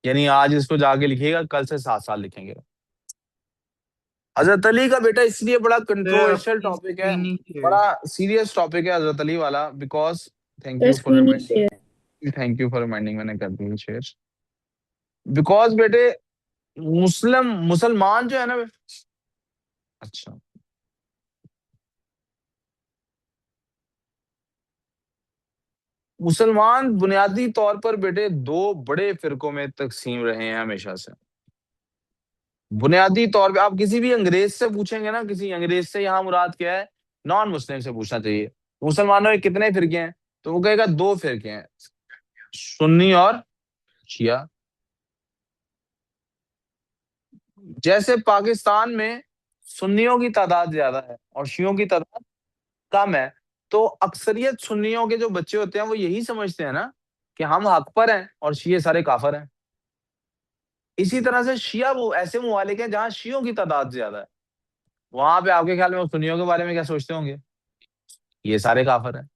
यानी आज इसको जाके लिखिएगा, कल से 7 साल लिखेंगे। हजरत अली का बेटा इसलिए बड़ा सर कंट्रोवर्शियल अपनी टॉपिक है, स्क्रीन ही शेयर। बड़ा सीरियस टॉपिक है हजरत अली वाला, because thank sir you for screen he share. Reminding. Thank you for reminding, मैंने कर दी शेयर। बिकॉज बेटे मुसलमान जो है ना, अच्छा, मुसलमान बुनियादी तौर पर बेटे दो बड़े फिरकों में तकसीम रहे हैं हमेशा से। बुनियादी तौर पे आप किसी भी अंग्रेज से पूछेंगे ना, किसी अंग्रेज से यहाँ मुराद क्या है, नॉन मुस्लिम से पूछना चाहिए, मुसलमानों में कितने फिरके हैं, तो वो कहेगा दो फिरके हैं, सुन्नी और शिया। जैसे पाकिस्तान में सुन्नियों की तादाद ज्यादा है और शियों की तादाद कम है, तो अक्सरियत सुन्नियों के जो बच्चे होते हैं वो यही समझते हैं ना कि हम हक पर हैं और शिये सारे काफिर हैं। इसी तरह से शिया वो ऐसे ममालिक हैं जहां शियों की तादाद ज्यादा है, वहां पे आपके ख्याल में वो सुन्नियों के बारे में क्या सोचते होंगे, ये सारे काफिर हैं।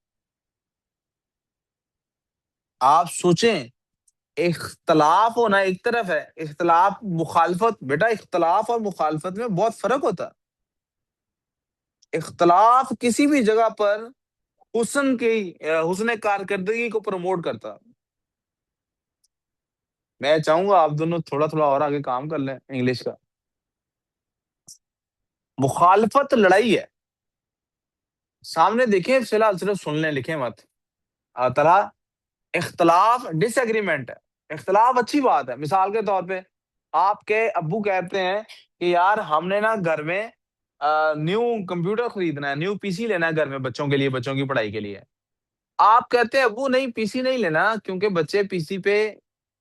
आप सोचें, इख्तलाफ होना एक तरफ है, इख्तलाफ मुखालफत, बेटा इख्तलाफ और मुखालफत में बहुत फर्क होता है। इख्तलाफ किसी भी जगह पर हुस्न कारकर्दगी को प्रमोट करता। मैं चाहूंगा आप दोनों थोड़ा थोड़ा और आगे काम कर लें इंग्लिश का। मुखालफत लड़ाई है, सामने देखें फिलहाल, सिर्फ सुन लें, लिखें मत। तरह इख्तलाफ डिसएग्रीमेंट है, इख्तलाफ अच्छी बात है। मिसाल के तौर पे आपके अब्बू कहते हैं कि यार हमने ना घर में न्यू कंप्यूटर खरीदना है, न्यू पीसी लेना है घर में बच्चों के लिए, बच्चों की पढ़ाई के लिए। आप कहते हैं अब्बू नहीं पीसी नहीं लेना, क्योंकि बच्चे पीसी पे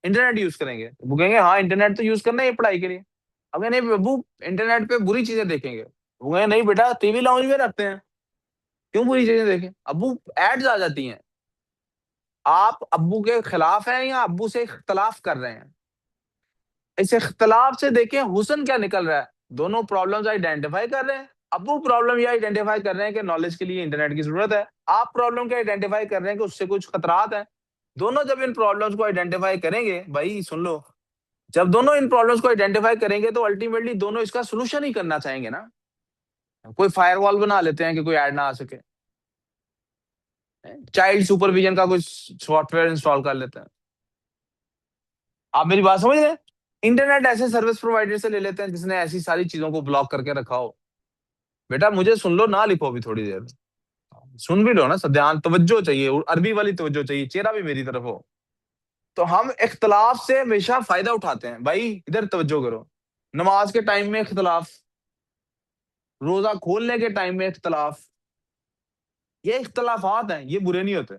इंटरनेट यूज करेंगे। वो कहेंगे हाँ इंटरनेट तो यूज करना है पढ़ाई के लिए। अब नहीं अब्बू इंटरनेट पे बुरी चीजें देखेंगे। वो कहेंगे नहीं बेटा टीवी लाउंज में रखते हैं, क्यों बुरी चीजें देखें अब्बू, एड्स आ जाती हैं। आप अब्बू के खिलाफ हैं या अब्बू से इख्तलाफ कर रहे हैं? इस इख्तलाफ से देखें हुस्न क्या निकल रहा है, दोनों प्रॉब्लम्स आइडेंटिफाई कर रहे हैं। अब्बू प्रॉब्लम ये आइडेंटिफाई कर रहे हैं कि नॉलेज के लिए इंटरनेट की जरूरत है, आप प्रॉब्लम क्या आइडेंटिफाई कर रहे हैं कि उससे कुछ खतरात हैं। दोनों जब इन प्रॉब्लम्स को आइडेंटिफाई करेंगे, भाई सुन लो, जब दोनों इन प्रॉब्लम्स को आइडेंटिफाई करेंगे तो अल्टीमेटली दोनों इसका सोल्यूशन ही करना चाहेंगे ना। कोई फायरवॉल बना लेते हैं कि कोई ऐड ना आ सके, चाइल्ड सुपरविजन का कुछ सॉफ्टवेयर इंस्टॉल कर लेते हैं। आप मेरी बात समझ रहे हैं? इंटरनेट ऐसे सर्विस प्रोवाइडर से ले लेते हैं जिसने ऐसी सारी चीजों को ब्लॉक करके रखा हो। बेटा मुझे सुन लो, ना लिखो अभी थोड़ी देर, सुन भी लो ना, सब ध्यान तवज्जो चाहिए, और अरबी वाली तवज्जो चाहिए, चेहरा भी मेरी तरफ हो। तो हम इख्तलाफ से हमेशा फायदा उठाते हैं, भाई इधर तवज्जो करो। नमाज के टाइम में इख्तलाफ, रोजा खोलने के टाइम में इख्तलाफ, ये इख्तलाफात हैं, ये बुरे नहीं होते,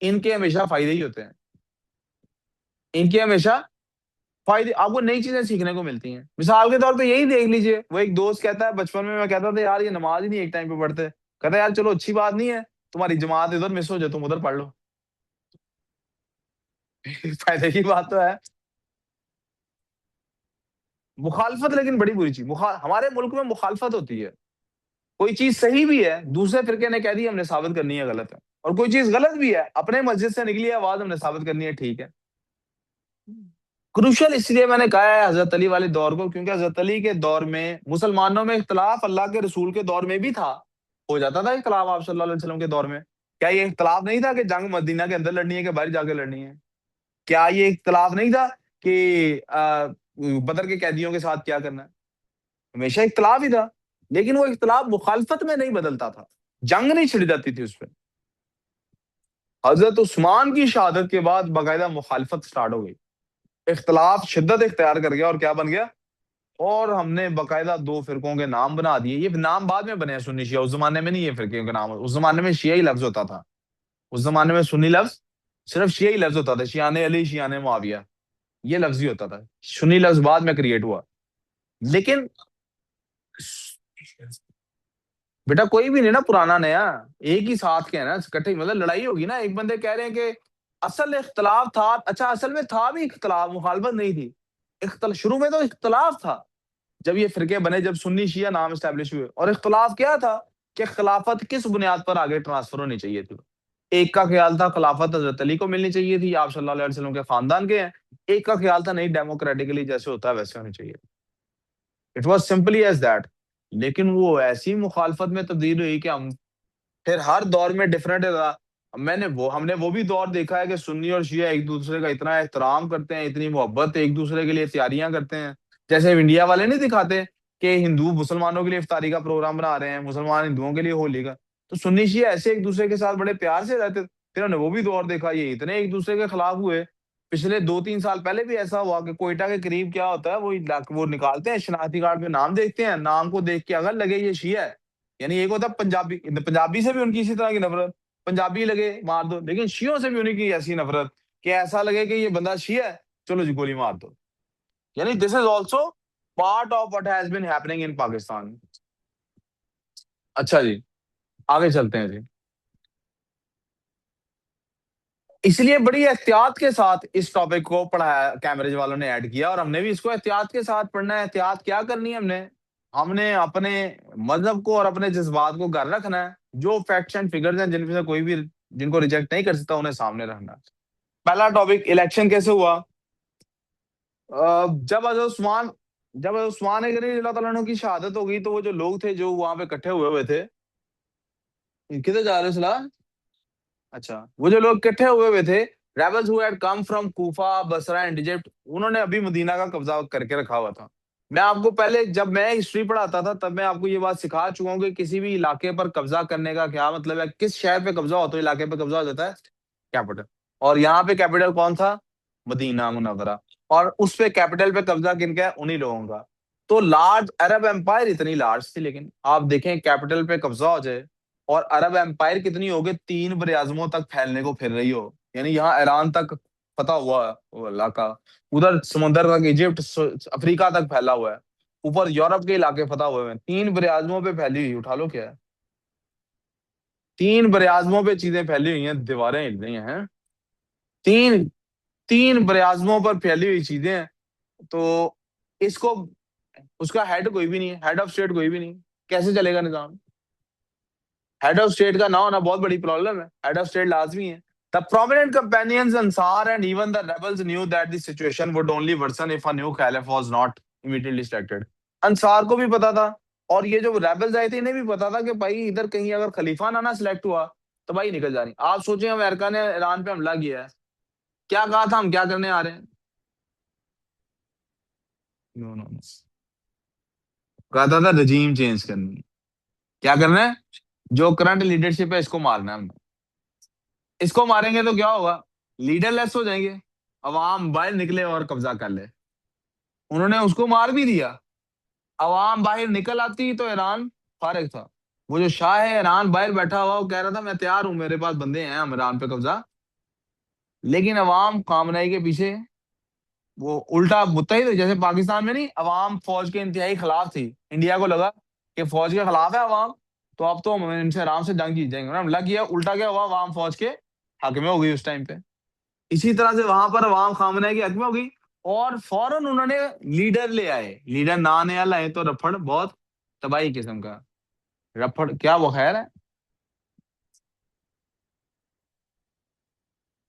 इनके हमेशा फायदे ही होते हैं। इनके हमेशा फायदे, आपको नई चीजें सीखने को मिलती हैं। मिसाल के तौर पे यही देख लीजिए, वो एक दोस्त कहता है बचपन में मैं कहता था यार ये नमाज ही नहीं एक टाइम पे पढ़ते, कहता है यार चलो अच्छी बात नहीं है, तुम्हारी जमात इधर मिस हो जाए, तुम उधर पढ़ लो। फायदे की बात तो है। मुखालफत लेकिन बड़ी बुरी चीज, हमारे मुल्क में मुखालफत होती है। कोई चीज सही भी है, दूसरे फिरके ने कह दी हमने साबित करनी है गलत है, और कोई चीज गलत भी है, अपने मस्जिद से निकली है आवाज, हमने साबित करनी है ठीक है। क्रूशल इसलिए मैंने कहा है हजरत अली वाले दौर को, क्योंकि हजरत अली के दौर में मुसलमानों में इख्तलाफ अल्लाह के रसूल के दौर में भी था, हो जाता था इख्तलाफ आप सल्लल्लाहु अलैहि वसल्लम के दौर में। क्या ये इख्तलाफ नहीं था कि जंग मदीना के अंदर लड़नी है कि बाहर जाके लड़नी है? क्या ये इख्तलाफ नहीं था कि बदर के कैदियों के साथ क्या करना है? हमेशा इख्तलाफ ही था, लेकिन वो इख्तलाफ मुखालफत में नहीं बदलता था, जंग नहीं छिड़ जाती थी उस पर। हजरत उस्मान की शहादत के बाद बाकायदा मुखालफत स्टार्ट हो गई, इख्तलाफ शिद्दत इख्तियार कर गया और क्या बन गया, और हमने बाकायदा दो फिरकों के नाम बना दिए। ये नाम बाद में बने हैं सुन्नी शिया, उस जमाने में नहीं ये फिरके के नाम, उस जमाने में शिया ही लफ्ज होता था। उस जमाने में सुन्नी लफ्ज सिर्फ शिया ही लफ्ज होता था, शियाने अली शियाने मुआविया, ये लफ्ज ही होता था। सुन्नी लफ्ज बाद में क्रिएट हुआ। लेकिन बेटा कोई भी नहीं ना पुराना नया, एक ही साथ के है ना, इकट्ठे, मतलब लड़ाई होगी ना, एक बंदे कह रहे हैं कि असल इख्तलाफ था, अच्छा असल में था भी इख्तलाफ, मुखालफत नहीं थी। शुरू में तो इख्तलाफ था, जब ये फिरके बने, जब सुन्नी शिया नाम स्टैब्लिश हुए, और इख्तलाफ क्या था कि खिलाफत किस बुनियाद पर आगे ट्रांसफर होनी चाहिए थी। एक का ख्याल था खिलाफत हजरत अली को मिलनी चाहिए थी, आप सल्लल्लाहु अलैहि वसल्लम के खानदान के हैं। एक का ख्याल था नहीं, डेमोक्रेटिकली जैसे होता है वैसे होनी चाहिए। It was simply as that. लेकिन वो ऐसी मुखालफत में तब्दील हुई कि हम फिर हर दौर में डिफरेंट था। हमने वो भी दौर देखा है कि सुन्नी और शिया एक दूसरे का इतना एहतराम करते हैं, इतनी मोहब्बत एक दूसरे के लिए तैयारियां करते हैं। जैसे इंडिया वाले नहीं दिखाते कि हिंदू मुसलमानों के लिए इफ्तारी का प्रोग्राम बना रहे हैं, मुसलमान हिंदुओं के लिए होली का। तो सुन्नी शिया ऐसे एक दूसरे के साथ बड़े प्यार से रहते थे। फिर हमने वो भी दौर देखा, ये इतने एक दूसरे के खिलाफ हुए। पिछले 2-3 साल पहले भी ऐसा हुआ कि कोयटा के करीब क्या होता है, वो निकालते हैं शनाख्ती कार्ड पे, नाम देखते हैं, नाम को देख के अगर लगे ये शिया है, यानी एक होता है पंजाबी, पंजाबी से भी उनकी इसी तरह की नफरत, पंजाबी लगे मार दो, लेकिन शियों से भी उनकी ऐसी नफरत कि ऐसा लगे कि ये बंदा शिया है, चलो जी गोली मार दो। यानी this is also part of what has been happening in Pakistan. अच्छा जी, आगे चलते हैं जी। इसलिए बड़ी एहतियात के साथ इस टॉपिक को पढ़ाया, कैम्ब्रिज वालों ने ऐड किया, और हमने भी इसको एहतियात के साथ पढ़ना है। एहतियात क्या करनी है हमने? हमने अपने मजहब को और अपने जज्बात को घर रखना है। जो फैक्ट्स एंड फिगर्स हैं जिनमें से कोई भी जिनको रिजेक्ट नहीं कर सकता, उन्हें सामने रखना है। पहला टॉपिक, इलेक्शन कैसे हुआ? जब हज़रत उस्मान जब हज़रत उस्मान गनी रज़ियल्लाहु ताला अन्हु की शहादत हो गई, तो वो जो लोग थे जो वहां पे इकट्ठे हुए हुए थे, किधर जा रहे हो सलाह? अच्छा, वो जो लोग इकट्ठे हुए हुए थे, rebels who had come from Kufa, Basra and Egypt, उन्होंने अभी मदीना का कब्जा करके रखा हुआ था। मैं आपको पहले जब मैं हिस्ट्री पढ़ाता था तब मैं आपको ये बात सिखा चुका हूँ कि किसी भी इलाके पर कब्जा करने का क्या मतलब है। किस शहर पे कब्जा हो तो इलाके पे कब्जा हो जाता है, कैपिटल। और यहाँ पे कैपिटल कौन था? Medina Munawwara. और उस पे कैपिटल पे कब्जा किनका है? उन्हीं लोगों का। तो लार्ज अरब एम्पायर इतनी लार्ज थी, लेकिन आप देखें कैपिटल पे कब्जा हो जाए और अरब एम्पायर कितनी हो गई, 3 बड़े तक फैलने को फिर रही हो। यानी यहाँ ईरान तक पता हुआ है वो इलाका, उधर समुंदर तक, इजिप्ट, अफ्रीका तक फैला हुआ है, ऊपर यूरोप के इलाके फता हुए हैं, 3 बड़े पे फैली हुई, उठा लो क्या है। 3 बड़े पे चीजें फैली हुई हैं, दीवारें हिल रही हैं। तीन 3 बड़े पर फैली हुई चीजें हैं। तो इसको, उसका हेड कोई भी नहीं है, हेड ऑफ स्टेट कोई भी नहीं, कैसे चलेगा निजाम? हेड ऑफ स्टेट का ना होना बहुत बड़ी प्रॉब्लम है, हेड ऑफ स्टेट लाजमी है। The prominent companions Ansar and even the rebels knew that the situation would only worsen if a new caliph was not immediately selected. Ansar को भी पता था, और ये जो रेबल्स आए थे इन्हें भी पता था कि भाई इधर कहीं अगर खलीफा ना सिलेक्ट हुआ तो भाई निकल जानी। आप सोचें अमेरिका ने ईरान पे हमला किया है, क्या कहा था हम क्या करने आ रहे हैं? नो नो नो, कहा था रजीम चेंज करनी। क्या करना है? जो करंट लीडरशिप है इसको मारना है हमने। इसको मारेंगे तो क्या होगा? लीडरलेस हो जाएंगे, अवाम बाहर निकले और कब्जा कर ले। उन्होंने उसको मार भी दिया। अवाम बाहर निकल आती तो ईरान फारिग था। वो जो शाह है ईरान बाहर बैठा हुआ, वो कह रहा था मैं तैयार हूं, मेरे पास बंदे हैं, हम ईरान पे कब्जा। लेकिन अवाम खामनेई के पीछे वो उल्टा मुत्तहिद, जैसे पाकिस्तान में नहीं, अवाम फौज के इंतहाई खिलाफ थी। इंडिया को लगा कि फौज के खिलाफ है अवाम, तो अब तो हम इनसे आराम से जंग जीत जाएंगे। हमला किया, उल्टा क्या हुआ, अवाम फौज के हक में हो गई उस टाइम पे। इसी तरह से वहां पर अवाम खामनेई के हक में हो गई, और फौरन उन्होंने लीडर ले आए। लीडर ना नया लाए तो रफड़ बहुत तबाही किस्म का। रफड़ क्या वो खैर है?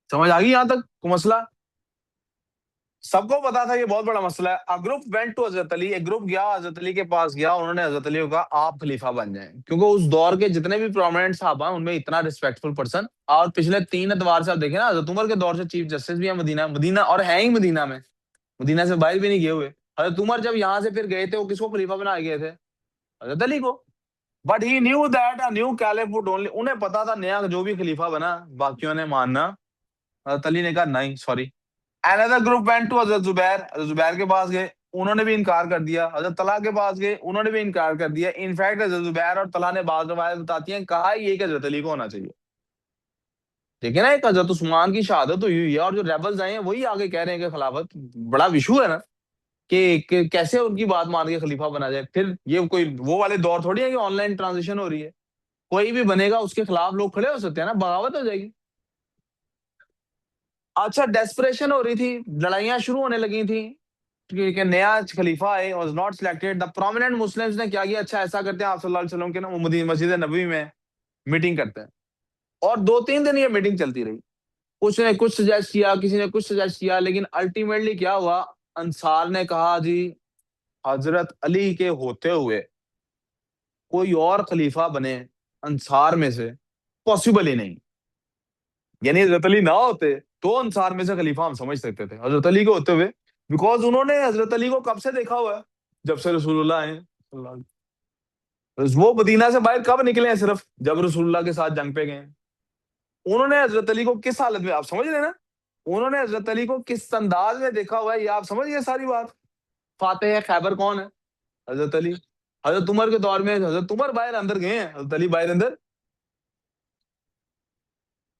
समझ आ गई यहां तक को मसला? सबको पता था ये बहुत बड़ा मसला है। अ ग्रुप वेंट टू हजरत अली, एक ग्रुप गया हजरत अली के पास, गया, उन्होंने हजरत अली को कहा आप खलीफा बन जाएं, क्योंकि उस दौर के जितने भी प्रोमिनेंट साहब हैं उनमें इतना रिस्पेक्टफुल पर्सन, और पिछले 3 अतवार से आप देखें ना, हजरत उमर के दौर से चीफ जस्टिस भी है मदीना, मदीना और है ही मदीना में, मदीना से बाहर भी नहीं गए हुए। हजरत उमर जब यहाँ से फिर गए थे, वो किसको खलीफा बना गए थे? हजरत अली को। But he knew that a new caliph would only, उन्हें पता था नया जो भी खलीफा बना बाकियों ने मानना। हजरत अली ने कहा नहीं sorry. Another group went to Hazrat Zubair, हजरत जुबैर के पास गए, उन्होंने भी इनकार कर दिया। हजरत तला के पास गए, उन्होंने भी इनकार कर दिया। इनफैक्ट हजरत जुबैर और तला ने बाद रवायत बताती हैं कहा ये कि हजरत अली को होना चाहिए। देखिए ना, एक हजरत उस्मान की शहादत हुई है, और जो रेबल्स आए हैं वही आगे कह रहे हैं कि खिलाफत बड़ा विशु है ना, कि कैसे उनकी बात मान के खलीफा बना जाए। फिर ये कोई वो वाले दौर थोड़ी है कि ऑनलाइन ट्रांजिशन हो रही है, कोई भी बनेगा उसके खिलाफ लोग खड़े हो सकते हैं ना, बगावत हो जाएगी। अच्छा, डेस्परेशन हो रही थी, लड़ाइयां शुरू होने लगी थी कि नया खलीफा है, was not selected. The prominent Muslims ने क्या किया, अच्छा ऐसा करते हैं, आप सल्लल्लाहु अलैहि वसल्लम के ना वो मस्जिद नबवी में मीटिंग करते हैं, और 2-3 दिन ये मीटिंग चलती रही। कुछ ने कुछ सजेस्ट किया, किसी ने कुछ सजेस्ट किया, लेकिन अल्टीमेटली क्या हुआ, अंसार ने कहा जी हजरत अली के होते हुए कोई और खलीफा बने अंसार में से पॉसिबल ही नहीं। यानी हजरत अली ना होते तो अंसार में से खलीफा हम समझ सकते थे हजरत अली के होते हुए, बिकॉज उन्होंने हजरत अली को कब से देखा हुआ है, जब से रसूलुल्लाह आए हैं। वो मदीना से बाहर कब निकले हैं, सिर्फ जब रसूलुल्लाह के साथ जंग पे गए हैं। उन्होंने हजरत अली को किस हालत में, आप समझ रहे हैं ना, उन्होंने हजरत अली को किस अंदाज में देखा हुआ है, ये आप समझ गए सारी बात। फातेह खैबर कौन है, हजरत अली। हजरत उमर के दौर में हजरत उमर बाहर अंदर गए हैं, हजरत अली बाहर अंदर।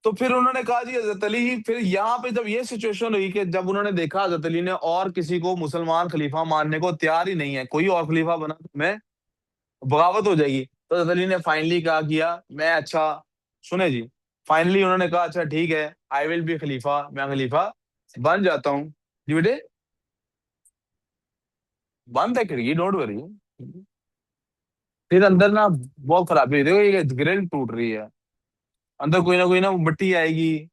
तो फिर उन्होंने कहा जी हजरत अली ही, फिर यहाँ पे जब ये सिचुएशन हुई कि जब उन्होंने देखा हजरत अली ने और किसी को मुसलमान खलीफा मानने को तैयार ही नहीं है, कोई और खलीफा बना तो मैं बगावत हो जाएगी, तो हजरत अली ने फाइनली कहा किया, मैं अच्छा सुने जी, फाइनली उन्होंने कहा अच्छा ठीक है, आई विल बी खलीफा, मैं खलीफा बन जाता हूँ। जी बेटे, बंद है खिड़की, डोंट वरी। फिर अंदर ना बहुत खराबी हुई, देखो ये ग्रिल टूट रही है, अंदर कोई ना मिट्टी आएगी।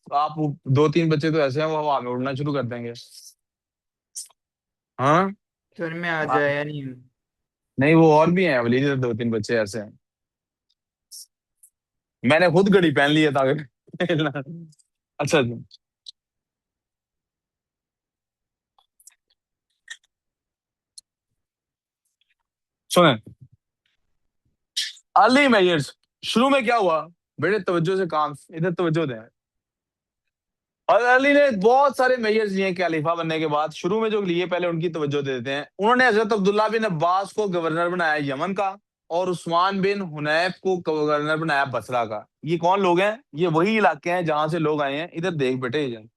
आप 2-3 बच्चे तो ऐसे हैं वो हवा में उड़ना शुरू कर देंगे। हाँ। घर में आ हाँ। जाए या नहीं। नहीं वो और भी हैं वली, 2-3 बच्चे ऐसे हैं। मैंने खुद घड़ी पहन ली है ताकि खेलना। अच्छा जी, सुने, अर्ली मेजर्स, शुरू में क्या हुआ, बेटे तवज्जो से काम, इधर तवज्जो दें। और अली ने बहुत सारे मेजर्स लिए खलीफा बनने के बाद, शुरू में जो लिए पहले उनकी तवज्जो दे देते हैं। उन्होंने हजरत अब्दुल्ला बिन अब्बास को गवर्नर बनाया यमन का, और उस्मान बिन हुनैफ को गवर्नर बनाया बसरा का। ये कौन लोग हैं, ये वही इलाके हैं जहां से लोग आए हैं, इधर देख बेटे,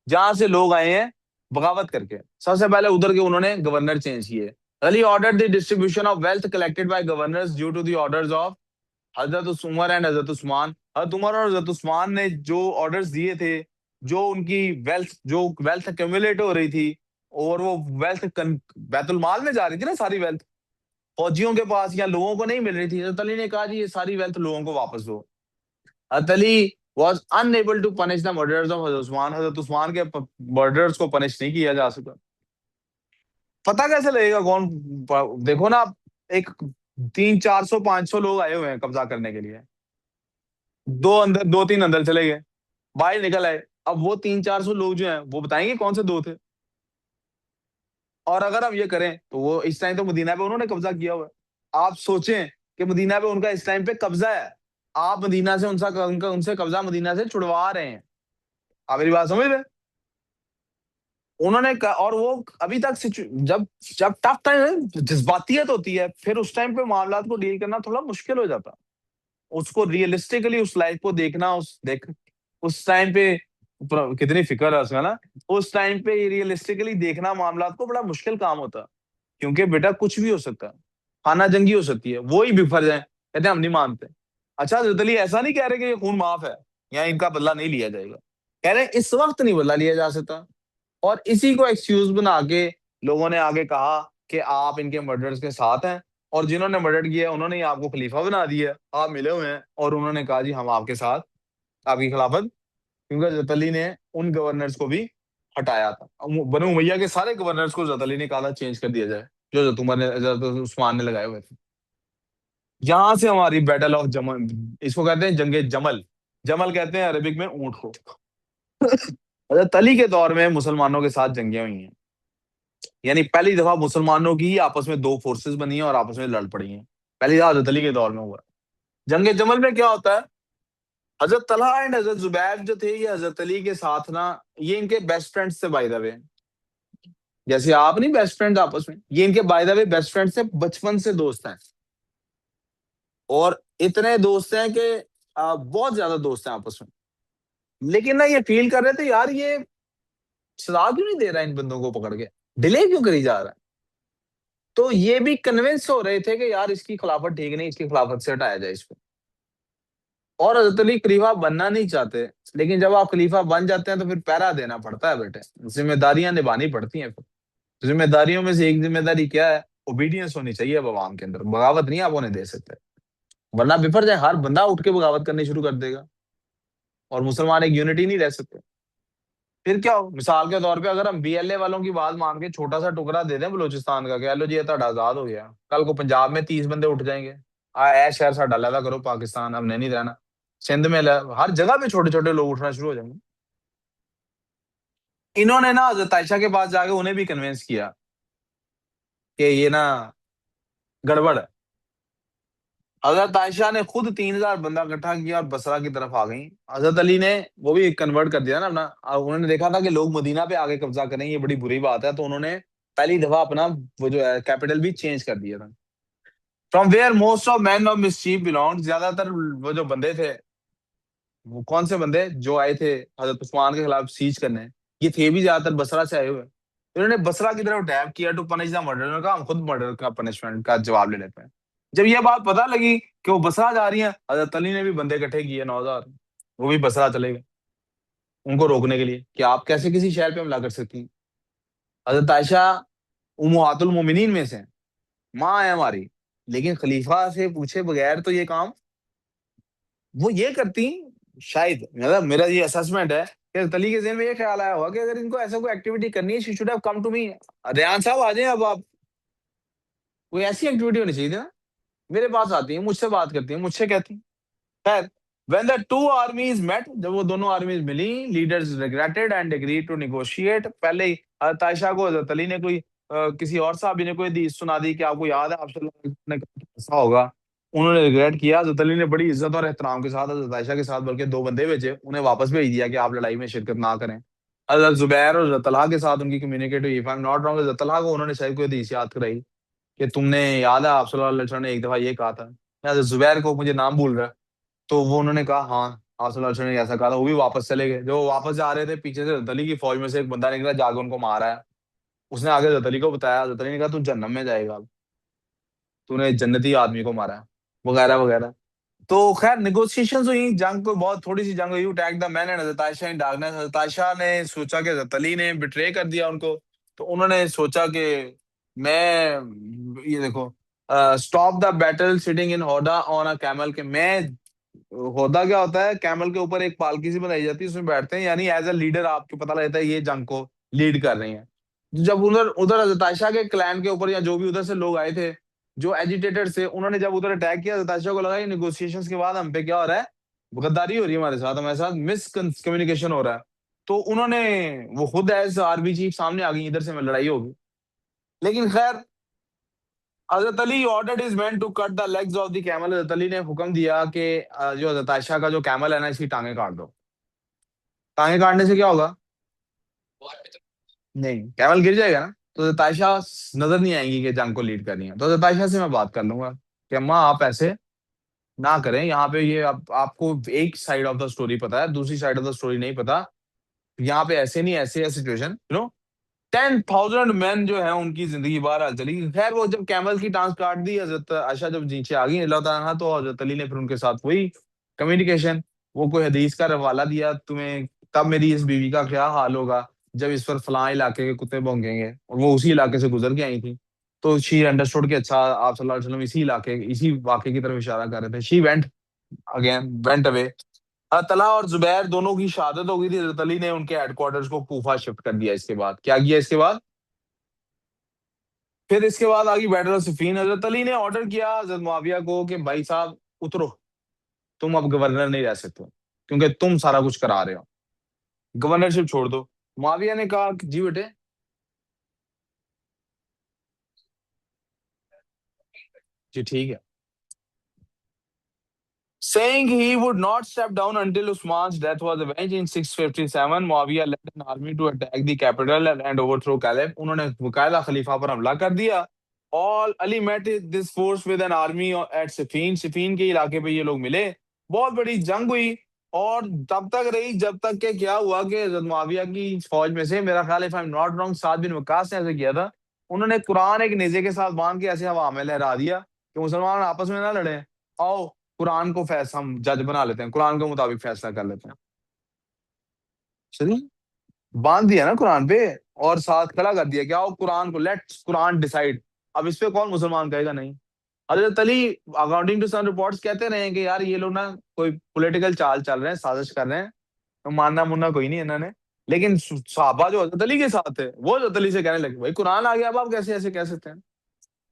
जहां से लोग आए हैं बगावत करके, सबसे पहले उधर के उन्होंने गवर्नर चेंज किए। Ali order the distribution of wealth collected by governors due to the orders of Hazrat Umar and Hazrat Usman. हजरत उमर और हजरत उस्मान ने जो ऑर्डर्स दिए थे, जो उनकी वेल्थ एक्यूमुलेट हो रही थी, और वो वेल्थ बैतुल माल में जा रही थी ना सारी वेल्थ, फौजियों के पास या लोगों को नहीं मिल रही थी, हजरत अली ने कहा जी ये सारी वेल्थ लोगों को वापस दो। Hazrat Ali was unable to punish the murders of Hazrat Usman, हजरत उस्मान के मर्डर्स को पनिश नहीं किया जा सका। पता कैसे लगेगा कौन, देखो ना आप, एक 300-400-500 लोग आए हुए हैं कब्जा करने के लिए, 2-3 अंदर चले गए, बाहर निकल आए। अब वो 300-400 लोग जो हैं वो बताएंगे कौन से दो थे। और अगर हम ये करें तो वो इस टाइम तो मदीना पे उन्होंने कब्जा किया हुआ है। आप सोचें कि मदीना पे उनका इस टाइम पे कब्जा है, आप मदीना से उनका उनसे कब्जा मदीना से छुड़वा रहे हैं। आप मेरी बात समझ रहे हैं? और वो अभी तक जब जब टफ टाइम जज्बातियत होती है, फिर उस टाइम पे मामला को डील करना थोड़ा मुश्किल हो जाता है। उसको रियलिस्टिकली उस लाइफ को देखना, उस टाइम पे कितनी फिक्र है उसमें ना, उस टाइम पे रियलिस्टिकली देखना मामला को बड़ा मुश्किल काम होता है। क्योंकि बेटा कुछ भी हो सकता है, खाना जंगी हो सकती है, वो ही बिफर जाए, कहते हैं हम नहीं मानते। अच्छा हजरत अली ऐसा नहीं कह रहे कि ये खून माफ है या इनका बदला नहीं लिया जाएगा, कह रहे हैं इस वक्त नहीं बदला लिया जा सकता। और इसी को एक्सक्यूज बना के लोगों ने आगे कहा कि आप इनके मर्डर्स के साथ हैं, और जिन्होंने मर्डर किया उन्होंने ही आपको खलीफा बना दिया, आप मिले हुए हैं, और उन्होंने कहा जी हम आपके साथ आपकी खिलाफत, क्योंकि हजरत अली ने उन गवर्नर्स को भी हटाया था। बनु उमैया के सारे गवर्नर्स को हजरत अली ने कहा था चेंज कर दिया जाए, जो हजरत उमर ने हजरत उस्मान ने लगाए हुए थे। यहां से हमारी बैटल ऑफ जमल, इसको कहते हैं जंगे जमल, जमल कहते हैं अरबिक में ऊंट को। हजरत अली के दौर में मुसलमानों के साथ जंगे हुई हैं, यानी पहली दफा मुसलमानों की ही आपस में दो फोर्सेस बनी है और आपस में लड़ पड़ी हैं, पहली दफा हजरत अली के दौर में हुआ। जंगे जमल में क्या होता है, हजरत तलहा एंड हजरत जुबैर जो थे ये हजरत अली के साथ ना, ये इनके बेस्ट फ्रेंड्स थे बाय द वे। जैसे आप नहीं बेस्ट फ्रेंड आपस में, ये इनके by the way best friend से बचपन से दोस्त हैं, और इतने दोस्त हैं कि बहुत ज्यादा दोस्त हैं आपस में। लेकिन ना ये फील कर रहे थे यार ये सजा क्यों नहीं दे रहा इन बंदों को पकड़ के, डिले क्यों करी जा रहा है। तो ये भी कन्विंस हो रहे थे कि यार इसकी खिलाफत ठीक नहीं, इसकी खिलाफत से हटाया जाए इसको। और हजरत अली खलीफा बनना नहीं चाहते, लेकिन जब आप खलीफा बन जाते हैं तो फिर पहरा देना पड़ता है बेटे, जिम्मेदारियां निभानी पड़ती हैं। फिर जिम्मेदारियों में से एक जिम्मेदारी क्या है, ओबीडियंस होनी चाहिए अब आवाम के अंदर, बगावत नहीं आप उन्हें दे सकते, वरना बिफर जाए, हर बंदा उठ के बगावत करनी शुरू कर देगा। और मुसलमान एक यूनिटी नहीं रह सकते। फिर क्या हो, मिसाल के तौर पे अगर हम बीएलए वालों की बात मान के छोटा सा टुकड़ा दे दें बलूचिस्तान का, कह लो जी ये तो आजाद हो गया, कल को पंजाब में 30 बंदे उठ जाएंगे, ऐ शहर साडा अलहदा करो पाकिस्तान, हमने नहीं रहना। सिंध में हर जगह पे छोटे छोटे लोग उठना शुरू हो जाएंगे। इन्होंने ना हजरत आयशा के पास जाके उन्हें भी कन्विंस किया कि ये ना गड़बड़ है। हजरत आयशा ने खुद 3,000 बंदा इकट्ठा किया और बसरा की तरफ आ गई। हजरत अली ने वो भी कन्वर्ट कर दिया ना अपना, उन्होंने देखा था कि लोग मदीना पे आगे कब्जा करेंगे, ये बड़ी बुरी बात है, तो उन्होंने पहली दफा अपना वो जो है कैपिटल भी चेंज कर दिया था। From where most of man of mischief belong, ज्यादातर वो जो बंदे थे, वो कौन से बंदे जो आए थे हजरत उस्मान के खिलाफ सीज करने, ये थे भी ज्यादातर बसरा से आए हुए। इन्होंने बसरा की तरफ अटैक किया टू पनिश द मर्डर, उन्होंने कहा हम खुद मर्डर का पनिशमेंट का जवाब ले लेते हैं। जब ये बात पता लगी कि वो बसरा जा रही हैं, हजरत अली ने भी बंदे इकट्ठे किए 9,000, वो भी बसरा चले गए उनको रोकने के लिए कि आप कैसे किसी शहर पे हमला कर सकती हैं। हजरत आयशा उम्महातुल मोमिनीन में से हैं, माँ है हमारी, लेकिन खलीफा से पूछे बगैर तो ये काम वो ये करती, शायद मतलब मेरा ये असेसमेंट है कि तली के ज़हन में ये ख्याल आया होगा कि अगर इनको ऐसा कोई एक्टिविटी करनी है, she should have come to me, Rehan sahab आ जाएं, अब आप कोई ऐसी एक्टिविटी होनी चाहिए थी ना। मेरे पास आती है, मुझसे बात करती है, मुझसे कहती है। खैर, when the two armies met, जब वो दोनों आर्मीज मिली, leaders regretted and agreed to negotiate। पहले ही हज़रत आयशा को हज़रत अली ने कोई किसी और साहबी ने कोई हदीस सुना दी कि आपको याद है आप सल्लल्लाहु अलैहि वसल्लम ने कहा कि ऐसा होगा। उन्होंने रिग्रेट किया, हज़रत अली ने बड़ी इज्जत और एहतराम के साथ हज़रत आयशा के साथ बल्कि 2 बंदे भेजे, उन्हें वापस भेज दिया कि आप लड़ाई में शिरकत ना करें। हज़रत ज़ुबैर और हज़रत तलहा के साथ उनकी कम्युनिकेट हुई, if I am not wrong हज़रत तलहा को उन्होंने शायद कोई हदीस याद कराई कि तुमने याद है आप सल्लल्लाहु अलैहि वसल्लम ने एक दफा ये कहा था। हज़रत ज़ुबैर को मुझे नाम भूल रहा है, तो वो उन्होंने कहा हाँ, आप सल्लल्लाहु अलैहि वसल्लम ने ऐसा कहा था, वो भी वापस चले गए। जो वापस जा रहे थे पीछे से हज़रत अली की फौज में से एक बंदा निकला, जाके उनको मारा है। उसने आगे हज़रत अली को बताया, हज़रत अली ने कहा तू जन्नत में जाएगा अब, तूने जन्नती आदमी को मारा है, वगैरह वगैरह। तो खैर नेगोशिएशंस हुई, जंग को बहुत थोड़ी सी जंग हुई। अटैक द मैन एंड हज़रत आयशा इन डार्कनेस, हज़रत आयशा ने सोचा कि हज़रत अली ने बिट्रे कर दिया उनको, तो उन्होंने सोचा कि मैं ये देखो, stop the battle sitting in Hoda on a camel, के मैं, होदा क्या होता है, कैमल के ऊपर एक पालकी सी बनाई जाती है, उसमें बैठते हैं, यानी एज अ लीडर आपको पता लगता है ये जंग को लीड कर रही हैं। जब उधर उधर हज़रत आयशा के क्लैन के ऊपर या जो भी उधर से लोग आए थे जो एजिटेटेड थे, उन्होंने जब उधर अटैक किया, हज़रत आयशा को लगा ये नेगोशिएशंस के बाद हम पे क्या हो रहा है, गद्दारी हो रही है हमारे साथ, हमारे साथ मिस कम्युनिकेशन हो रहा है। तो उन्होंने, वो खुद एज आर्मी चीफ सामने आ गई, इधर से लड़ाई होगी। लेकिन खैर Hazrat Ali ordered his man to cut the legs of the camel, Hazrat Ali ने हुक्म दिया कि जो हजरत आयशा का जो कैमल है ना, इसकी टांगे काट दो। टांगे काटने से क्या होगा, नहीं कैमल गिर जाएगा ना, तो हजरत आयशा नजर नहीं आएंगी कि जंग को लीड कर रही है। तो हजरत आयशा से मैं बात कर लूंगा कि अम्मा आप ऐसे ना करें, यहाँ पे ये आपको एक साइड ऑफ द स्टोरी पता है, दूसरी साइड ऑफ द स्टोरी नहीं पता, यहाँ पे ऐसे नहीं, ऐसे है सिचुएशन, 10,000 मैन जो है उनकी जिंदगी बहरहाल चली गई। खैर वो जब कैमल की टांग काट दी, हजरत आयशा जब नीचे आ गई अल्लाह ताला, तो हजरत अली ने फिर उनके साथ वही कम्युनिकेशन, वो कोई हदीस का रवाला दिया तुम्हें, तब मेरी इस बीवी का क्या हाल होगा जब इस पर फलां इलाके के कुत्ते भौंकेंगे, और वो उसी इलाके से गुजर के आई थी। तो शी अंडरस्टूड कि अच्छा आप सल्लल्लाहु अलैहि वसल्लम इसी इलाके इसी वाक़े की तरफ इशारा कर रहे थे। She went again went away. तला और जुबैर दोनों की शहादत हो गई थी, हजरत अली ने उनके हेडक्वार्टर्स को कूफा शिफ्ट कर दिया। इसके बाद क्या किया, इसके बाद फिर इसके बाद आ गई battle of Siffin. Hazrat Ali ने ऑर्डर किया हजरत मुआविया को कि भाई साहब उतरो, तुम अब गवर्नर नहीं रह सकते क्योंकि तुम सारा कुछ करा रहे हो, गवर्नरशिप छोड़ दो। मुआविया ने कहा कि जी बेटे, जी ठीक है। Saying he would not step down until Usman's death was avenged in 657, Muawiyah led an army to attack the capital and overthrow Caliph। उन्होंने मुकायदा खलीफा पर हमला कर दिया। All Ali met this force with an army at Siffin। Siffin के इलाके पे ये लोग मिले, बहुत बड़ी जंग हुई, और तब तक रही जब तक के क्या हुआ कि हज़रत मुआविया की फौज में से, मेरा ख्याल है if I am not wrong, Saad bin Waqqas ने ऐसे किया था, उन्होंने कुरान एक नेजे के साथ बांध के ऐसे हवा में लहरा दिया कि मुसलमान आपस में ना लड़े, आओ कुरान को फैसला हम जज बना लेते हैं, कुरान के मुताबिक फैसला कर लेते हैं। चलिए, बांध दिया ना कुरान पे, और साथ खड़ा कर दिया क्या, आओ कुरान को, लेट्स कुरान डिसाइड। अब इस पे कौन मुसलमान कहेगा नहीं। Hazrat Ali according to some reports कहते रहे हैं कि यार ये लोग ना कोई पॉलिटिकल चाल चल रहे हैं, साजिश कर रहे हैं, तो मानना मुन्ना कोई नहीं इन्होंने। लेकिन सहाबा जो हजरत अली के साथ थे, वो हजरत अली से कहने लगे भाई कुरान आ गया, अब आप कैसे ऐसे कह सकते हैं।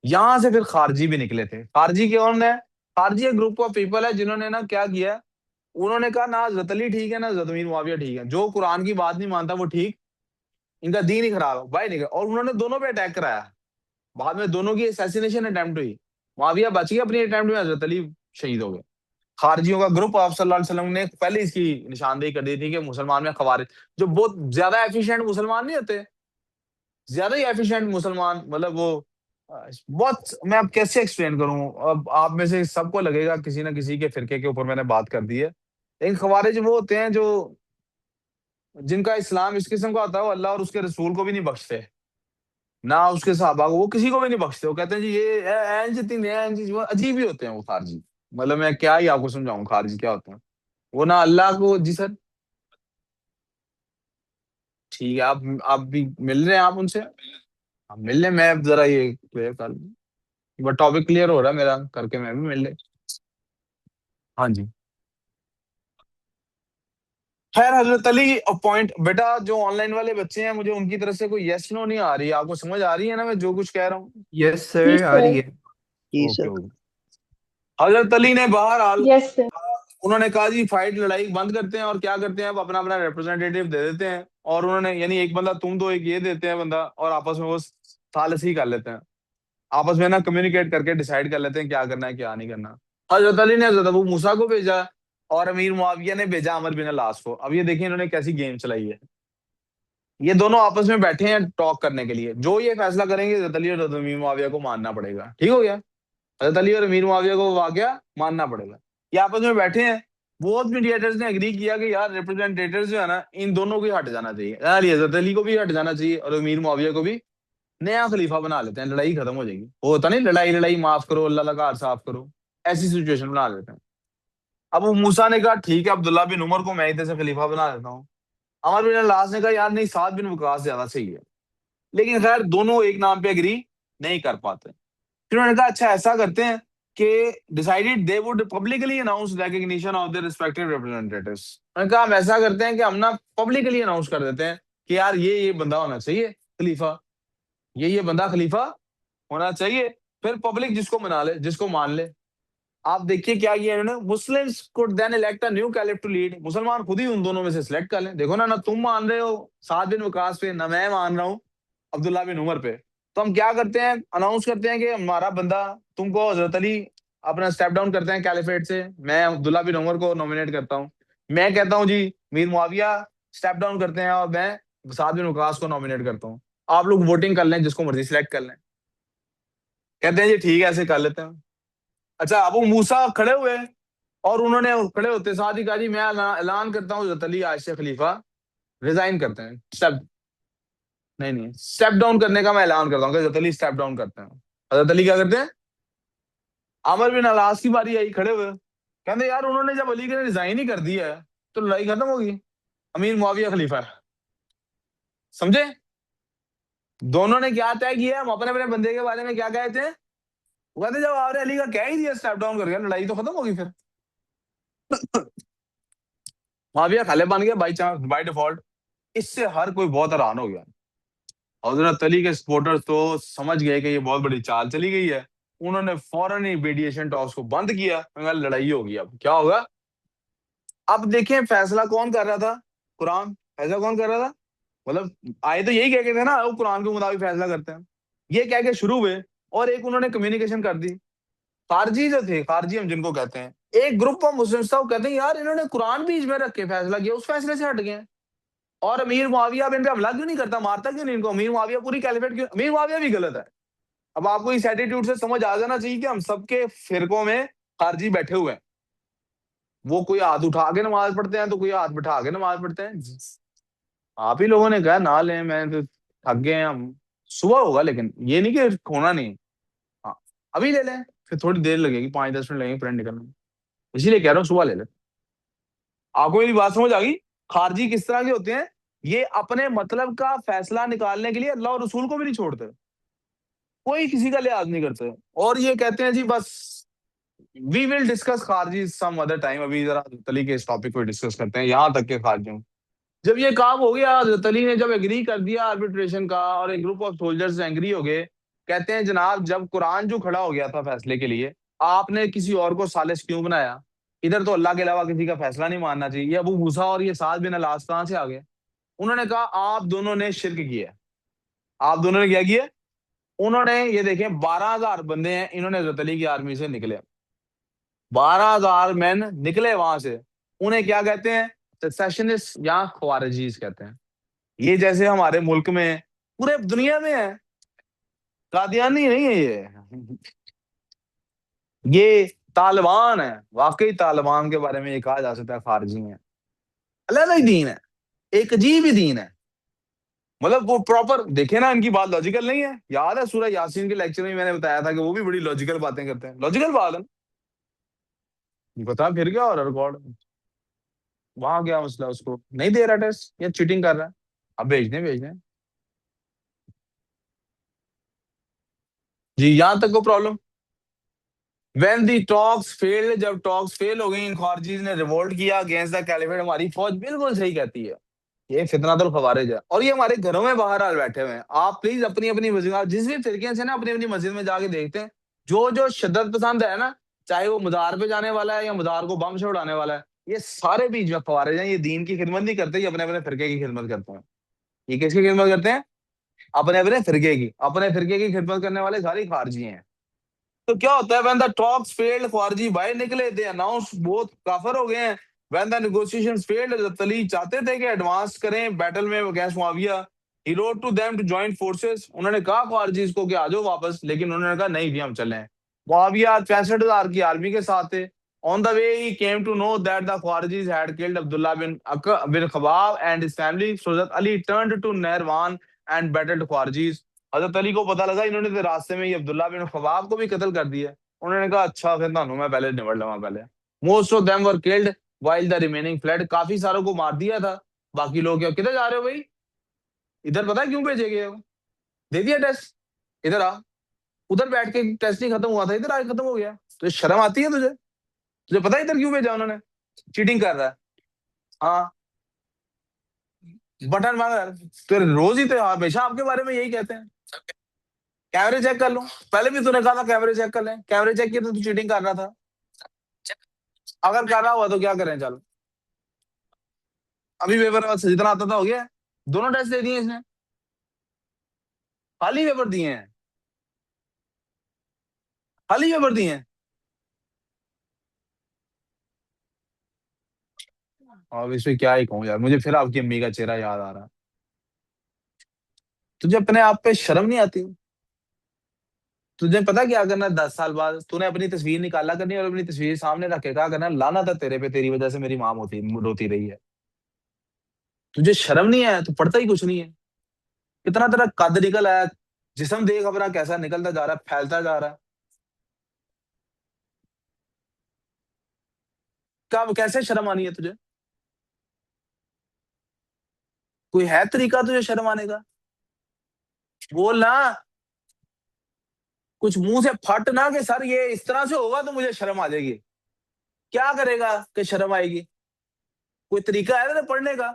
यहां से फिर खारजी भी निकले थे। खारजी कौन है? खारजी एक ग्रुप ऑफ पीपल है जिन्होंने ना क्या किया, उन्होंने कहा ना हजरत अली ठीक है ना हजरत अमीर मुआविया ठीक है, जो कुरान की बात नहीं मानता वो ठीक, इनका दीन ही खराब है भाई, निकल। और उन्होंने दोनों पे अटैक कराया। बाद में दोनों की असैसिनेशन अटेम्प्ट हुई। मुआविया बच गया अपनी अटेम्प्ट में, हजरत अली शहीद हो गए। खारजियों का ग्रुप आप सल्लल्लाहु अलैहि वसल्लम ने पहले इसकी निशानदेही कर दी थी कि मुसलमान में खवारिज, जो बहुत ज्यादा एफिशिएंट मुसलमान नहीं होते, ज्यादा ही एफिशिएंट मुसलमान, मतलब वो बहुत, मैं अब कैसे एक्सप्लेन करूं, अब आप में से सबको लगेगा किसी ना किसी के फिरके के ऊपर मैंने बात कर दी है। लेकिन खवारिज वो होते हैं जो, जिनका इस्लाम इस किस्म का होता है, वो अल्लाह और उसके रसूल को भी नहीं बख्शते, ना उसके सहाबा को, वो किसी को भी नहीं बख्शते। वो कहते हैं जी ये वो अजीब ही होते हैं वो खारजी। मतलब मैं क्या ही आपको समझाऊं खारजी क्या होते हैं। वो ना अल्लाह को, जी सर, ठीक है, आप भी मिल रहे हैं आप उनसे? आप मिल लें, मैं अब जरा ये क्लियर कर लूं, बट टॉपिक क्लियर हो रहा है मेरा करके, मैं भी मिल ले। हाँ जी। खैर हजरत अली पॉइंट, बेटा जो ऑनलाइन वाले बच्चे हैं, मुझे उनकी तरफ से कोई यस नो नहीं आ रही है, आपको समझ आ रही है ना मैं जो कुछ कह रहा हूँ? यस जी सर, आ रही सर। है। जी ओके सर। ओके। हजरत अली ने बहरहाल, यस सर। उन्होंने कहा जी फाइट लड़ाई बंद करते हैं, और क्या करते हैं अब अपना अपना रिप्रेजेंटेटिव दे देते हैं, और उन्होंने यानी एक बंदा तुम दो, एक ये देते हैं बंदा, और आपस में वो सालसी कर लेते हैं, आपस में ना कम्युनिकेट करके डिसाइड कर लेते हैं क्या करना है क्या नहीं करना। हजरत अली ने हजरत अबू मूसा को भेजा, और अमीर मुआविया ने भेजा अमर बिन लास को। अब ये देखिए इन्होंने कैसी गेम चलाई है। ये दोनों आपस में बैठे हैं टॉक करने के लिए, जो ये फैसला करेंगे हजरत अली और हजरत अमीर मुआविया को मानना पड़ेगा। ठीक हो गया? हजरत अली और अमीर मुआविया को वाकया मानना पड़ेगा। ये आपस में बैठे हैं, बोथ मीडिएटर्स ने एग्री किया कि यार रिप्रेजेंटेटिव्स जो है ना, इन दोनों को ही हट जाना चाहिए, यार हजरत अली को भी हट जाना चाहिए और अमीर मुआविया को भी, नया खलीफा बना लेते हैं, लड़ाई खत्म हो जाएगी। वो होता नहीं लड़ाई लड़ाई माफ करो अल्लाह का घर साफ करो, ऐसी सिचुएशन बना लेते हैं। अब वो मूसा ने कहा ठीक है अब्दुल्ला बिन उमर को मैं इधर से खलीफा बना देता हूँ। अमर बिन लास ने कहा यार नहीं, साद बिन वकास ज्यादा सही है। लेकिन खैर दोनों एक नाम पे एग्री नहीं कर पाते। फिर उन्होंने कहा अच्छा ऐसा करते हैं कि decided they would publicly announce recognition of their respective representatives. उन्होंने कहा हम ऐसा करते हैं कि हम ना पब्लिकली अनाउंस कर देते हैं कि यार ये बंदा होना चाहिए खलीफा, ये बंदा खलीफा होना चाहिए। फिर पब्लिक जिसको मना ले, जिसको मान ले। आप देखिए क्या किया इन्होंने, Muslims could then elect a new caliph to lead, मुसलमान खुद ही उन दोनों में से सिलेक्ट कर लें। देखो ना, ना तुम मान रहे हो साद बिन वकास पे, ना मैं मान रहा हूँ अब्दुल्ला बिन उमर पे। तो हम क्या करते हैं, अनाउंस करते हैं कि हमारा बंदा, तुमको हजरत अली अपना स्टेप डाउन करते हैं कैलिफेट से, मैं अब्दुल्ला बिन उमर को नॉमिनेट करता हूँ। मैं कहता हूँ जी मीर मुआविया स्टेप डाउन करते हैं, और मैं साद बिन वकास को नॉमिनेट करता हूँ। आप लोग वोटिंग कर लें, जिसको मर्जी सिलेक्ट कर लें। कहते हैं जी ठीक है ऐसे कर लेते हैं। अच्छा अबू मूसा खड़े हुए, और उन्होंने खड़े होते साथ ही कहा जी मैं ऐलान करता हूँ हजरत अली आज से खलीफा रिजाइन करते हैं, स्टेप, नहीं नहीं स्टेप डाउन करने का मैं ऐलान करता हूँ कि हजरत अली स्टेप डाउन करते हैं। हजरत अली क्या करते हैं? आमर बिन अलास की बारी आई खड़े हुए, कहते यार उन्होंने जब अली के रिजाइन ही कर दिया है तो लड़ाई खत्म होगी, अमीर मुआविया खलीफा है। समझे? दोनों ने क्या तय किया, हम अपने अपने बंदे के बारे में क्या कहे थे, वो कहते जब आपने अली का कह ही दिया स्टेप डाउन कर गया, लड़ाई तो खत्म होगी फिर। मुआविया खले बन गया बाई चांस, बाई डिफॉल्ट। इससे हर कोई बहुत हैरान हो गया। हजरत अली के सपोर्टर्स तो समझ गए कि ये बहुत बड़ी चाल चली गई है। उन्होंने फौरन ही मीडिएशन टॉक्स को बंद किया, मैं कहा, लड़ाई होगी, अब क्या होगा। अब देखें फैसला कौन कर रहा था, कुरान। फैसला कौन कर रहा था, मतलब आए तो यही कह के थे ना वो कुरान के मुताबिक फैसला करते हैं, ये कह के शुरू हुए। और एक उन्होंने कम्युनिकेशन कर दी। खारजी जो थे, खारजी हम जिनको कहते हैं, एक ग्रुप ऑफ मुस्लिम्स था, वो कहते हैं यार इन्होंने कुरान बीच में रख के फैसला किया, उस फैसले से हट गए। और अमीर मुआविया अब इन पे हमला क्यों नहीं करता, मारता क्यों नहीं इनको, अमीर मुआविया पूरी कैलिफेट क्यों, अमीर मुआविया भी गलत है। अब आपको इस एटीट्यूड से समझ आ जाना चाहिए कि हम सबके फिरकों में खारजी बैठे हुए हैं। वो कोई हाथ उठा के नमाज पढ़ते हैं तो कोई हाथ बिठा के नमाज पढ़ते हैं। आप ही लोगों ने कहा ना लें, मैं तो थक गए हैं हम, सुबह होगा, लेकिन ये नहीं कि होना नहीं। हाँ अभी ले लें, फिर थोड़ी देर लगेगी, 5-10 मिनट लगेंगे फ्रेंड निकलने में, इसीलिए कह रहा हूँ सुबह ले लें। आपको मेरी बात समझ आ गई? खारजी किस तरह के होते हैं, ये अपने मतलब का फैसला निकालने के लिए अल्लाह और रसूल को भी नहीं छोड़ते, कोई किसी का लिहाज नहीं करते। और ये कहते हैं जी बस we will discuss Khariji some other time. अभी जरा हजरत अली के इस टॉपिक को डिस्कस करते हैं, यहाँ तक के खारजियों। जब ये काम हो गया, हजरत अली ने जब एग्री कर दिया आर्बिट्रेशन का, और एक ग्रुप ऑफ सोल्जर्स एग्री हो गए। कहते हैं जनाब, जब कुरान जो खड़ा हो गया था फैसले के लिए, आपने किसी और को सालिस क्यों बनाया? इधर तो अल्लाह के अलावा किसी का फैसला नहीं मानना चाहिए। ये अबू मूसा और ये साद बिन अलास कहाँ से आ गए? उन्होंने कहा आप दोनों ने शिरक किया है। आप दोनों ने क्या किया? उन्होंने, ये देखें, 12,000 बंदे हैं, इन्होंने हजरत अली की आर्मी से निकले। 12,000 मैन निकले वहां से। उन्हें क्या कहते हैं? सेसेशनिस्ट या ख्वारिजीज कहते हैं। ये जैसे हमारे मुल्क में, पूरे दुनिया में है। कादियानी नहीं है ये तालिबान है। वाकई तालिबान के बारे में ये कहा जा सकता है खारजी है। अलग ही दीन है, एक अजीब ही दीन है। मतलब वो प्रॉपर देखे ना, इनकी बात लॉजिकल नहीं है। याद है सूरह यासीन के लेक्चर में मैंने बताया था कि वो भी बड़ी लॉजिकल बातें करते हैं। लॉजिकल बात है ना। बता फिर क्या हो रहा रिकॉर्ड? वहां क्या मसला? उसको नहीं दे रहा टेस्ट या चीटिंग कर रहा है? अब भेजने जी, यहां तक को problem. When the talks failed, जब टॉक्स फेल हो गई, इन खारजीज ने रिवोल्ट किया अगेंस्ट द कैलिफेट। हमारी फौज बिल्कुल सही कहती है, ये फितनातुल खवारिज है, और ये हमारे घरों में बाहर हाल बैठे हुए हैं। आप प्लीज अपनी अपनी मस्जिद, आप जिस भी फिरके से ना, अपनी अपनी मस्जिद में जाके देखते हैं। जो जो शिद्दत पसंद है ना, चाहे वो मजार पे जाने वाला है या मजार को बम से उड़ाने वाला है, ये सारे भी जो खवारिज हैं, ये दीन की खिदमत नहीं करते, ये अपने अपने फिरके की खिदमत करते हैं। ये किसकी खिदमत करते हैं? अपने अपने फिरके की। अपने फिरके की खिदमत करने वाले सारी खारजी हैं। तो क्या होता है, व्हेन द टॉक्स फेल्ड, ख्वारिजी बाहर निकले, दे अनाउंस बहुत काफर हो गए हैं। व्हेन द नेगोशिएशंस फेल्ड, तली चाहते थे कि एडवांस करें बैटल में against Muawiya. He wrote to them to join forces, उन्होंने कहा ख्वारिजीज को कि आ जाओ वापस, लेकिन उन्होंने कहा नहीं भी, हम चले। मुआविया 65,000 की आर्मी के साथ थे। On the way he came to know that the Khawarijis had killed Abdullah bin Khabbab and his family, so that Ali turned to Nahrawan and battled Khawarijis. हजरत अली को पता लगा इन्होंने तो रास्ते में ये अब्दुल्ला बिन खबाब को भी कत्ल कर दिया। उन्होंने कहा अच्छा, फिर तानू मैं पहले निबड़ लवा पहले। Most of them were killed while the remaining fled, काफी सारों को मार दिया था। बाकी लोग क्या, किधर जा रहे हो भाई? इधर पता है क्यों भेजे गए हो? दे दिया टेस्ट, इधर आ। उधर बैठ के टेस्ट नहीं खत्म हुआ था, इधर आके खत्म हो गया। तुझे शर्म आती है? तुझे तुझे पता है इधर क्यों भेजा उन्होंने? चीटिंग कर रहा है। हाँ, बटन मांग रहा है। तो रोज ही तो हमेशा आपके बारे में यही कहते हैं। कैमरे चेक कर लो। पहले भी तूने कहा था कैमरे चेक कर ले, कैमरे चेक किए तो तू चीटिंग कर रहा था। अगर कर रहा हुआ तो क्या करें? चलो, अभी पेपर जितना आता था हो गया। दोनों टेस्ट दे दिए इसने, खाली पेपर दिए हैं। खाली पेपर दिए हैं। अब इसमें क्या ही कहूँ यार, मुझे फिर आपकी अम्मी का चेहरा याद आ रहा। तुझे अपने आप पे शर्म नहीं आती? तुझे पता क्या करना है? 10 साल बाद तूने अपनी तस्वीर निकाला करनी, और अपनी तस्वीर सामने रख के कहा करना, लाना था तेरे पे, तेरी वजह से मेरी माँ होती रोती रही है। तुझे शर्म नहीं है? तू पढ़ता ही कुछ नहीं है। कितना तेरा कद निकल आया। जिस्म देख अपना कैसा निकलता जा रहा है, फैलता जा रहा है। कब कैसे शर्म आनी है तुझे? कोई है तरीका तुझे शर्म आने का? बोल ना। कुछ मुंह से फट ना कि सर ये इस तरह से होगा तो मुझे शर्म आ जाएगी। क्या करेगा कि शर्म आएगी? कोई तरीका है तेरे पढ़ने का?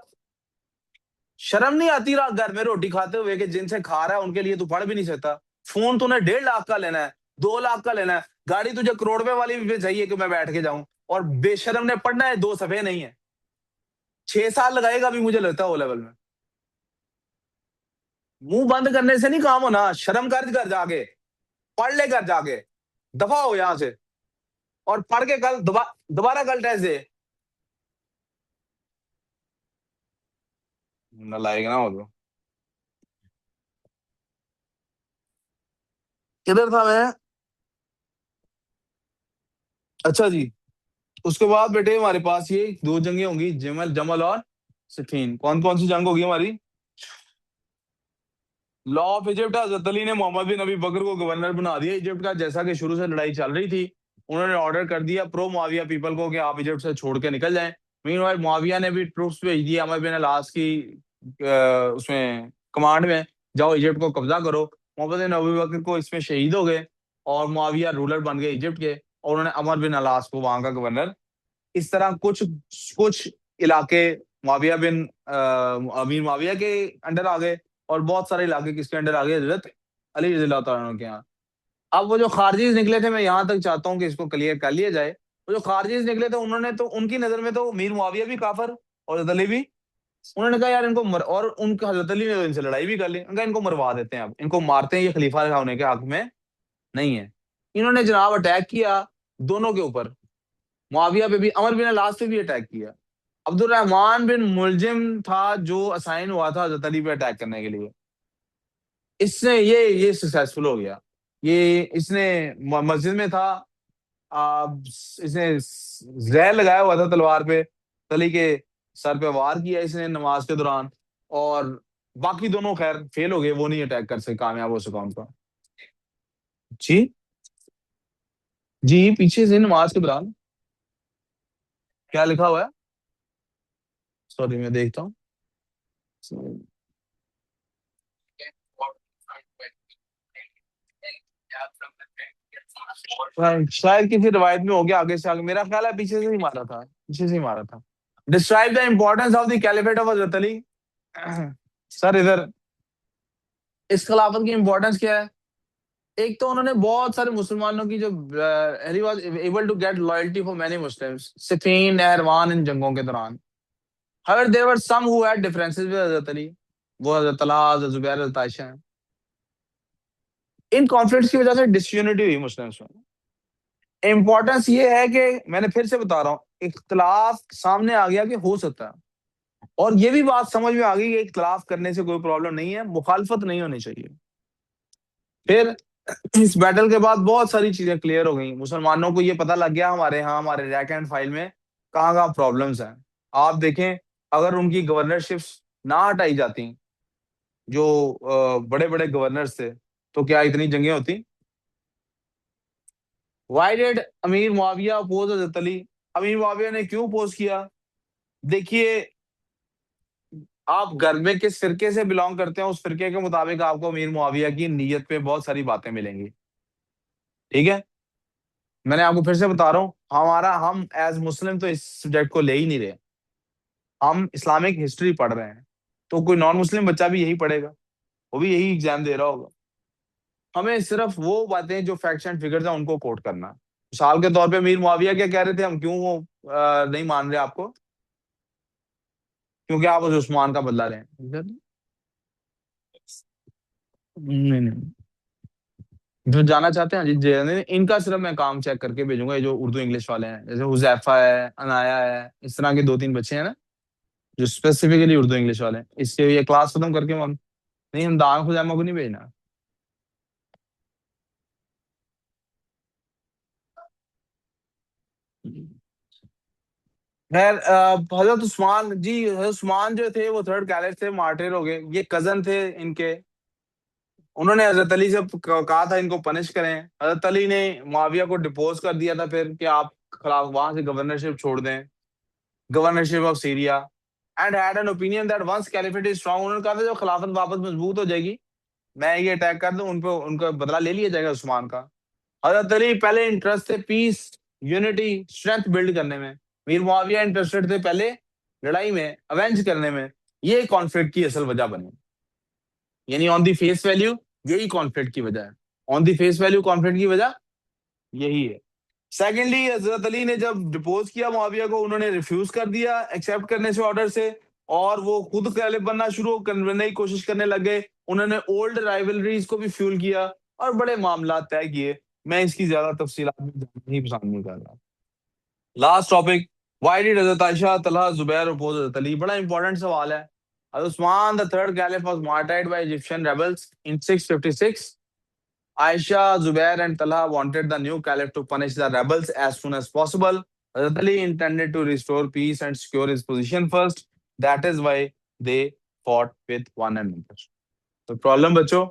शर्म नहीं आती रात घर में रोटी खाते हुए कि जिनसे खा रहा है उनके लिए तू पढ़ भी नहीं सकता? फोन तूने 1.5 लाख का लेना है, 2 लाख का लेना है। गाड़ी तुझे करोड़ रुपए वाली भी चाहिए कि मैं बैठ के जाऊं, और बेशरम ने पढ़ना है 2 सफे नहीं है। 6 साल लगाएगा अभी मुझे लगता है ओ लेवल में। मुंह बंद करने से नहीं काम होना, शर्म कर जाके। पढ़ ले कर जाके। दफा हो यहां से। और पढ़ के कल दोबारा कल टेस्ट दे। नालायक ना हो तो। किधर था मैं? अच्छा जी। उसके बाद बेटे हमारे पास ये 2 जंगें होंगी, जमल जमल और सिफीन। कौन कौन सी जंग होगी हमारी? Law of Egypt, Hazrat Ali ने मोहम्मद बिन नबी बकर को गवर्नर बना दिया इजिप्ट का। जैसा कि शुरू से लड़ाई चल रही थी, उन्होंने ऑर्डर कर दिया प्रो मुआविया पीपल को कि आप इजिप्ट से छोड़ के निकल जाएं। मीनवाइल मुआविया ने भी ट्रूप्स भेज दिए अमर बिन अलास की उसमें कमांड में, जाओ इजिप्ट को कब्जा करो। मोहम्मद बिन नबी बकर को इसमें शहीद हो गए, और मुआविया रूलर बन गए इजिप्ट के। और उन्होंने अमर बिन अलास को वहां का गवर्नर, इस तरह कुछ कुछ इलाके मुआविया बिन अमीर मुआविया के अंडर आ गए, और बहुत सारे इलाके किसके अंडर आ गए, हजरत अली रजी अल्लाह तआला अन्हु के यहाँ। अब वो जो खारजीज निकले थे, मैं यहाँ तक चाहता हूँ कि इसको क्लियर कर लिया जाए। वो जो खारजीज निकले थे, उन्होंने तो उनकी नजर में तो मीर मुआविया भी काफर और हजरत अली भी। उन्होंने कहा यार इनको और उनके हजरत अली ने तो इनसे लड़ाई भी कर ली, उनका इनको मरवा देते हैं, अब इनको मारते हैं, ये खलीफा होने के हक में नहीं है। इन्होंने जनाब अटैक किया दोनों के ऊपर, मुआविया पे भी, अमर बिन लास पे भी अटैक किया। अब्दुर्रहमान बिन मुलजिम था जो असाइन हुआ था हजरत अली पे अटैक करने के लिए, इसने ये सक्सेसफुल हो गया। ये इसने मस्जिद में था, इसने जहर लगाया हुआ था तलवार पे, अली के सर पे वार किया इसने नमाज के दौरान, और बाकी दोनों खैर फेल हो गए, वो नहीं अटैक कर सके, कामयाब हो सका उनका। जी जी, पीछे से नमाज के दौरान क्या लिखा हुआ है, सॉरी मैं देखता हूँ। शायद किसी रिवायत में हो गया आगे से आगे, मेरा ख्याल है पीछे से ही मारा था, पीछे से ही मारा था। Describe the importance of the caliphate of Hazrat Ali. Sir इधर इस खिलाफत की इम्पोर्टेंस क्या है? एक तो उन्होंने बहुत सारे मुसलमानों की जो he was able to get loyalty for many Muslims, Siffin Nahrawan इन जंगों के दौरान। However there were some who had differences with हजरत अली, वो हजरत तलहा, हजरत जुबैर, हजरत आयशा हैं। इन कॉन्फ्लिक्ट्स की वजह से डिसयूनिटी हुई मुस्लिम्स में। इंपॉर्टेंस ये है कि मैंने फिर से बता रहा हूँ, इख्तलाफ सामने आ गया कि हो सकता है, और ये भी बात समझ में आ गई कि इख्तलाफ करने से कोई प्रॉब्लम नहीं है, मुखालफत नहीं होनी चाहिए। फिर इस बैटल के बाद बहुत सारी चीजें क्लियर हो गई, मुसलमानों को ये पता लग गया हमारे यहाँ, हमारे रैक एंड फाइल में कहाँ कहाँ प्रॉब्लम्स हैं। आप देखें, अगर उनकी गवर्नरशिप्स ना हटाई जाती, जो बड़े बड़े गवर्नर्स थे, तो क्या इतनी जंगें होती? वाई डिड अमीर मुआविया अपोज हजरत अली? अमीर मुआविया ने क्यों अपोज किया? देखिए, आप घर में किस फिरके से बिलोंग करते हैं, उस फिरके के मुताबिक आपको अमीर मुआविया की नीयत पे बहुत सारी बातें मिलेंगी। ठीक है, मैंने आपको फिर से बता रहा हूँ, हम एज मुस्लिम तो इस सब्जेक्ट को ले ही नहीं रहे, हम इस्लामिक हिस्ट्री पढ़ रहे हैं। तो कोई नॉन मुस्लिम बच्चा भी यही पढ़ेगा, वो भी यही एग्जाम दे रहा होगा। हमें सिर्फ वो बातें जो फैक्ट्स एंड फिगर्स हैं उनको कोट करना है। मिसाल के तौर पे मीर मुआविया क्या कह रहे थे, हम क्यों वो नहीं मान रहे आपको? क्योंकि आप उस उस्मान का बदला रहे हैं। नहीं नहीं, जो जाना चाहते हैं, नहीं, इनका सिर्फ मैं काम चेक करके भेजूंगा, ये जो उर्दू इंग्लिश वाले हैं, जैसे हुजैफा है, अनाया है, इस तरह के दो तीन बच्चे हैं ना, जो स्पेसिफिकली उर्दू इंग्लिश वाले हैं, इससे ये क्लास खत्म करके हम, नहीं हम दान खुजैमा को नहीं भेजना। खैर, हजरत उस्मान जी, हजरत उस्मान जो थे वो थर्ड कैलिफ थे, मार्टिर हो गए, ये कजन थे इनके। उन्होंने हजरत अली से कहा था इनको पनिश करें, हजरत अली ने मुआविया को डिपोज कर दिया था फिर कि आप खिलाफ वहां से गवर्नरशिप छोड़ दें, governorship of Syria, and had an opinion that once caliphate is strong, उन्होंने कहा था जब खिलाफत वापस मजबूत हो जाएगी, मैं ये अटैक कर दूं उन पे, उनका बदला ले लिया जाएगा उस्मान का। हजरत अली पहले इंटरेस्ट थे पीस, यूनिटी, स्ट्रेंथ बिल्ड करने में, मीर मुआविया इंटरेस्टेड थे पहले लड़ाई में, अवेंज करने में। ये कॉन्फ्लिक्ट की असल वजह बनी, यानी ऑन दी फेस वैल्यू यही कॉन्फ्लिक्ट की वजह है, on the face value conflict की वजह यही है। सेकेंडली, हजरत अली ने जब डिपोज किया मुआविया को, उन्होंने रिफ्यूज कर दिया एक्सेप्ट करने से ऑर्डर से, और वो खुद कैलिफ बनना शुरू करने की कोशिश करने लग गए। उन्होंने ओल्ड राइवलरीज को भी फ्यूल किया और बड़े मामला तय किए। मैं इसकी ज्यादा तफसीलात में जानना ही पसंद नहीं कर रहा। Last topic, why did Hazrat Ayesha, Talha, Zubair oppose हजरत अली? बड़ा इंपॉर्टेंट सवाल है। Usman the third caliph was martyred by Egyptian rebels in 656। Aisha, Zubair, and Talha wanted the new caliph to punish the rebels as soon as possible. Hazrat Ali intended to restore peace and secure his position first. That is why they fought with one another. तो problem बच्चों,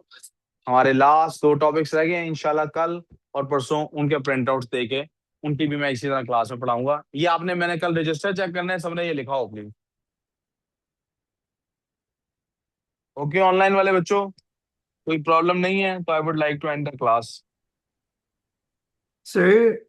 हमारे last दो topics रह गए हैं, इंशाल्लाह कल और परसों उनके प्रिंट आउट देके उनकी भी मैं इसी तरह क्लास में पढ़ाऊंगा। ये आपने, मैंने कल रजिस्टर चेक करना है, सबने ये लिखा हो प्लीज। ओके ऑनलाइन वाले बच्चों, कोई प्रॉब्लम नहीं है तो I would like to end the class. Sir